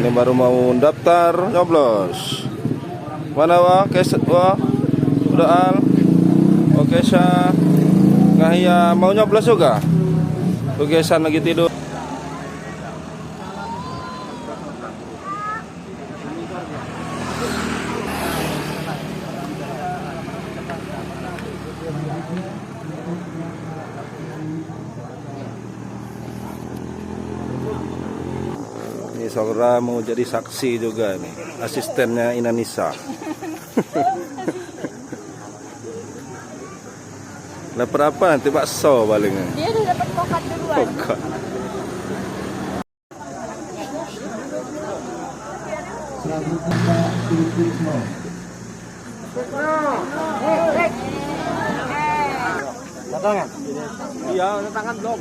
Ini baru mau daftar nyoblos. Mana wa keset wa udah al. Oke sa. Ngahia mau nyoblos juga. Oke san lagi tidur. Ini saudara mau jadi saksi juga nih, asistennya Inanisa. Dapat apa nanti bakso palingnya? Dia udah dapat pokat duluan. Pokat. Tangan? Iya, tangan dong.